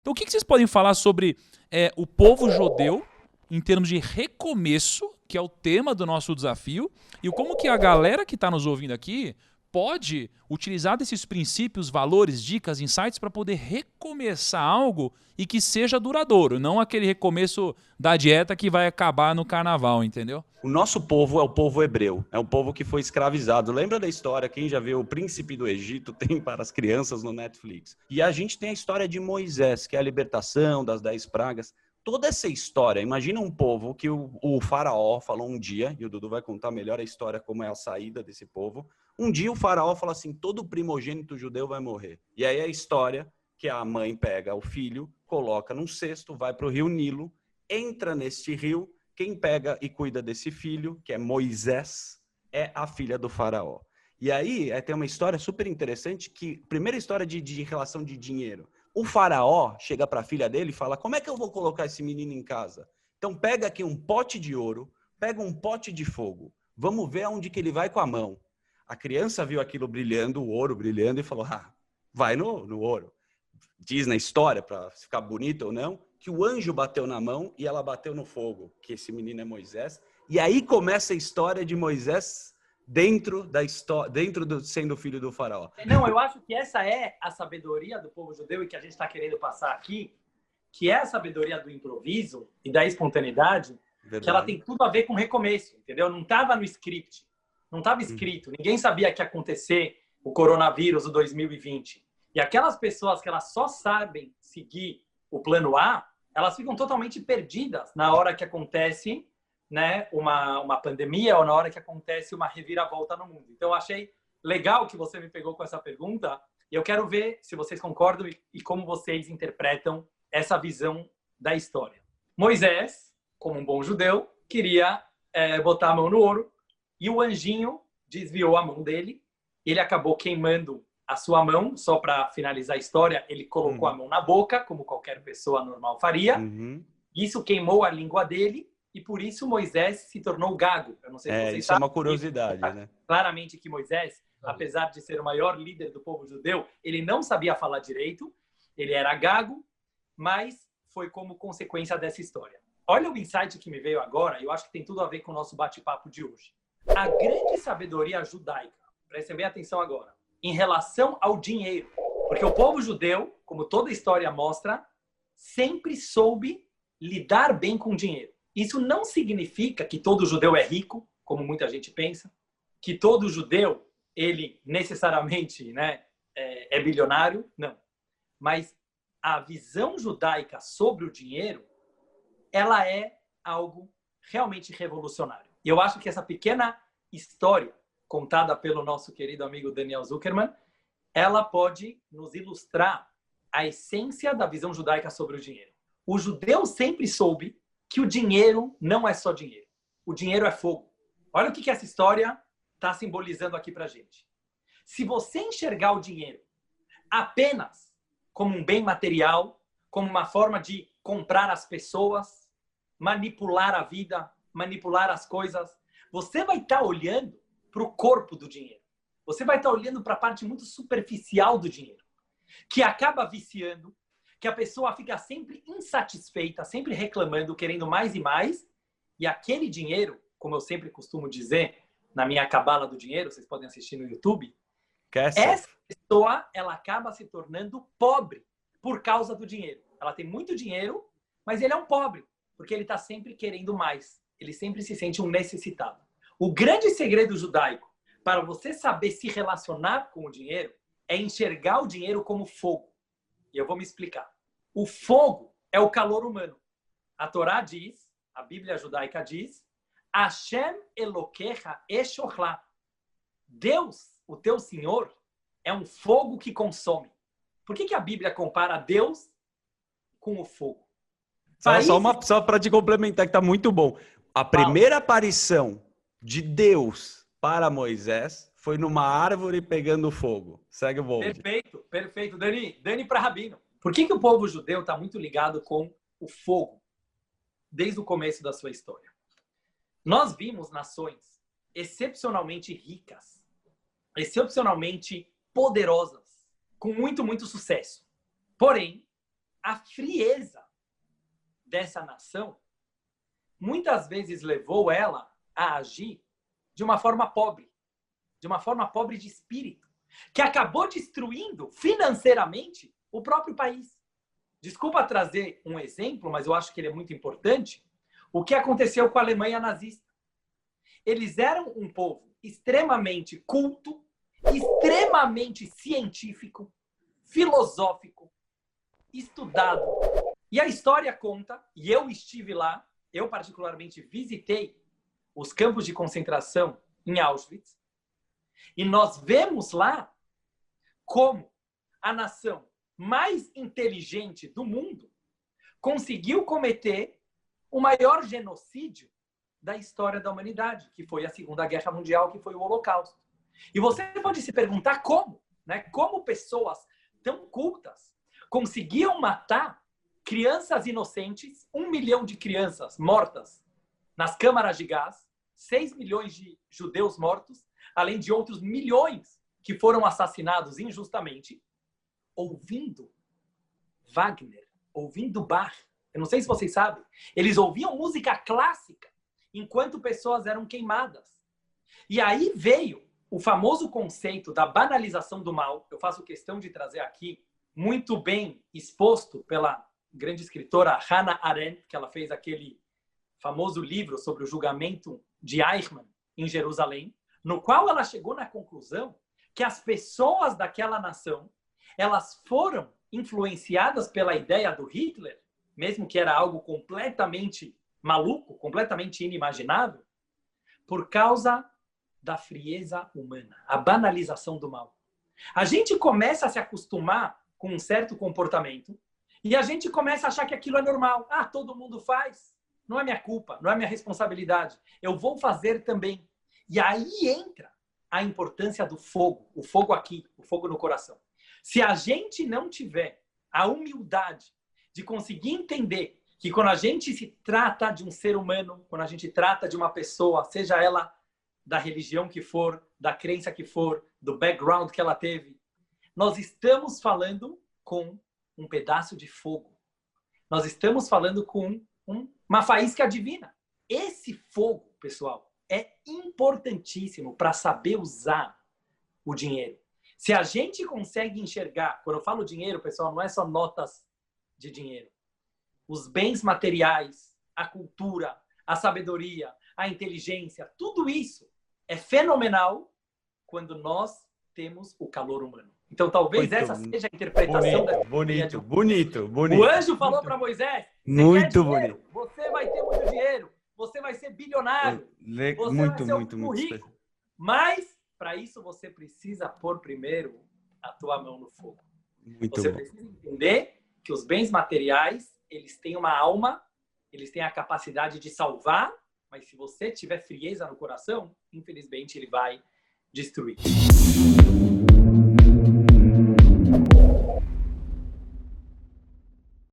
Então, o que vocês podem falar sobre o povo judeu em termos de recomeço, que é o tema do nosso desafio, e como que a galera que está nos ouvindo aqui pode utilizar desses princípios, valores, dicas, insights para poder recomeçar algo e que seja duradouro, não aquele recomeço da dieta que vai acabar no carnaval, entendeu? O nosso povo é o povo hebreu, é o povo que foi escravizado. Lembra da história, quem já viu O Príncipe do Egito, tem para as crianças no Netflix. E a gente tem a história de Moisés, que é a libertação das 10 pragas. Toda essa história, imagina um povo que o faraó falou um dia, e o Dudu vai contar melhor a história, como é a saída desse povo. Um dia o faraó fala assim, todo primogênito judeu vai morrer. E aí a história que a mãe pega o filho, coloca num cesto, vai para o rio Nilo, entra neste rio. Quem pega e cuida desse filho, que é Moisés, é a filha do faraó. E aí tem uma história super interessante, que primeira história de relação de dinheiro. O faraó chega para a filha dele e fala, como é que eu vou colocar esse menino em casa? Então pega aqui um pote de ouro, pega um pote de fogo, vamos ver aonde que ele vai com a mão. A criança viu aquilo brilhando, o ouro brilhando, e falou, vai no ouro. Diz na história, para ficar bonito ou não, que o anjo bateu na mão e ela bateu no fogo, que esse menino é Moisés. E aí começa a história de Moisés dentro da história, sendo filho do faraó. Não, eu acho que essa é a sabedoria do povo judeu e que a gente está querendo passar aqui, que é a sabedoria do improviso e da espontaneidade, verdade, que ela tem tudo a ver com recomeço, entendeu? Não estava no script, não estava escrito, ninguém sabia que ia acontecer o coronavírus, o 2020. E aquelas pessoas que elas só sabem seguir o plano A, elas ficam totalmente perdidas na hora que acontece, né, uma pandemia ou na hora que acontece uma reviravolta no mundo. Então, eu achei legal que você me pegou com essa pergunta e eu quero ver se vocês concordam e como vocês interpretam essa visão da história. Moisés, como um bom judeu, queria botar a mão no ouro e o anjinho desviou a mão dele. Ele acabou queimando a sua mão, só para finalizar a história, ele colocou a mão na boca, como qualquer pessoa normal faria. Isso queimou a língua dele e por isso Moisés se tornou gago. Eu não sei se vocês isso sabem. É uma curiosidade, né? Claramente que Moisés, apesar de ser o maior líder do povo judeu, ele não sabia falar direito, ele era gago, mas foi como consequência dessa história. Olha o insight que me veio agora, eu acho que tem tudo a ver com o nosso bate-papo de hoje. A grande sabedoria judaica, prestem bem atenção agora, em relação ao dinheiro. Porque o povo judeu, como toda a história mostra, sempre soube lidar bem com o dinheiro. Isso não significa que todo judeu é rico, como muita gente pensa, que todo judeu, ele necessariamente, né, é bilionário, não. Mas a visão judaica sobre o dinheiro, ela é algo realmente revolucionário. E eu acho que essa pequena história contada pelo nosso querido amigo Daniel Zuckerman, ela pode nos ilustrar a essência da visão judaica sobre o dinheiro. O judeu sempre soube que o dinheiro não é só dinheiro. O dinheiro é fogo. Olha o que essa história está simbolizando aqui para a gente. Se você enxergar o dinheiro apenas como um bem material, como uma forma de comprar as pessoas, manipular a vida, manipular as coisas, você vai estar olhando para o corpo do dinheiro. Você vai estar olhando para a parte muito superficial do dinheiro, que acaba viciando, que a pessoa fica sempre insatisfeita, sempre reclamando, querendo mais e mais, e aquele dinheiro, como eu sempre costumo dizer na minha cabala do dinheiro, vocês podem assistir no YouTube, essa pessoa, ela acaba se tornando pobre por causa do dinheiro. Ela tem muito dinheiro, mas ele é um pobre, porque ele está sempre querendo mais. Ele sempre se sente um necessitado. O grande segredo judaico para você saber se relacionar com o dinheiro é enxergar o dinheiro como fogo. E eu vou me explicar. O fogo é o calor humano. A Torá diz, a Bíblia judaica diz, Hashem Elokecha Eshochla. Deus, o teu Senhor, é um fogo que consome. Por que a Bíblia compara Deus com o fogo? Só para te complementar, que está muito bom. A primeira aparição de Deus para Moisés foi numa árvore pegando fogo. Segue o bonde. Perfeito. Dani para Rabino. Por que o povo judeu está muito ligado com o fogo desde o começo da sua história? Nós vimos nações excepcionalmente ricas, excepcionalmente poderosas, com muito, muito sucesso. Porém, a frieza dessa nação muitas vezes levou ela a agir de uma forma pobre de espírito, que acabou destruindo financeiramente o próprio país. Desculpa trazer um exemplo, mas eu acho que ele é muito importante. O que aconteceu com a Alemanha nazista? Eles eram um povo extremamente culto, extremamente científico, filosófico, estudado. E a história conta, e eu estive lá, eu particularmente visitei os campos de concentração em Auschwitz, e nós vemos lá como a nação mais inteligente do mundo conseguiu cometer o maior genocídio da história da humanidade, que foi a Segunda Guerra Mundial, que foi o Holocausto. E você pode se perguntar como, né? Como pessoas tão cultas conseguiam matar crianças inocentes, 1 milhão de crianças mortas nas câmaras de gás, 6 milhões de judeus mortos, além de outros milhões que foram assassinados injustamente, ouvindo Wagner, ouvindo Bach. Eu não sei se vocês sabem. Eles ouviam música clássica enquanto pessoas eram queimadas. E aí veio o famoso conceito da banalização do mal. Eu faço questão de trazer aqui, muito bem exposto pela grande escritora Hannah Arendt, que ela fez aquele famoso livro sobre o julgamento de Eichmann em Jerusalém, no qual ela chegou na conclusão que as pessoas daquela nação, elas foram influenciadas pela ideia do Hitler, mesmo que era algo completamente maluco, completamente inimaginável, por causa da frieza humana, a banalização do mal. A gente começa a se acostumar com um certo comportamento e a gente começa a achar que aquilo é normal. Ah, todo mundo faz. Não é minha culpa, não é minha responsabilidade. Eu vou fazer também. E aí entra a importância do fogo, o fogo aqui, o fogo no coração. Se a gente não tiver a humildade de conseguir entender que quando a gente se trata de um ser humano, quando a gente trata de uma pessoa, seja ela da religião que for, da crença que for, do background que ela teve, nós estamos falando com um pedaço de fogo. Nós estamos falando com uma faísca divina. Esse fogo, pessoal, é importantíssimo para saber usar o dinheiro. Se a gente consegue enxergar, quando eu falo dinheiro, pessoal, não é só notas de dinheiro. Os bens materiais, a cultura, a sabedoria, a inteligência, tudo isso é fenomenal quando nós temos o calor humano. Então, talvez Muito essa seja a interpretação da bonito. O anjo falou para Moisés, muito bonito. Você vai ter muito dinheiro, você vai ser bilionário, você muito, vai ser muito, muito rico. Mas, para isso, você precisa pôr primeiro a tua mão no fogo. Muito você bom. precisa entender que os bens materiais, eles têm uma alma, eles têm a capacidade de salvar, mas se você tiver frieza no coração, infelizmente, ele vai destruir.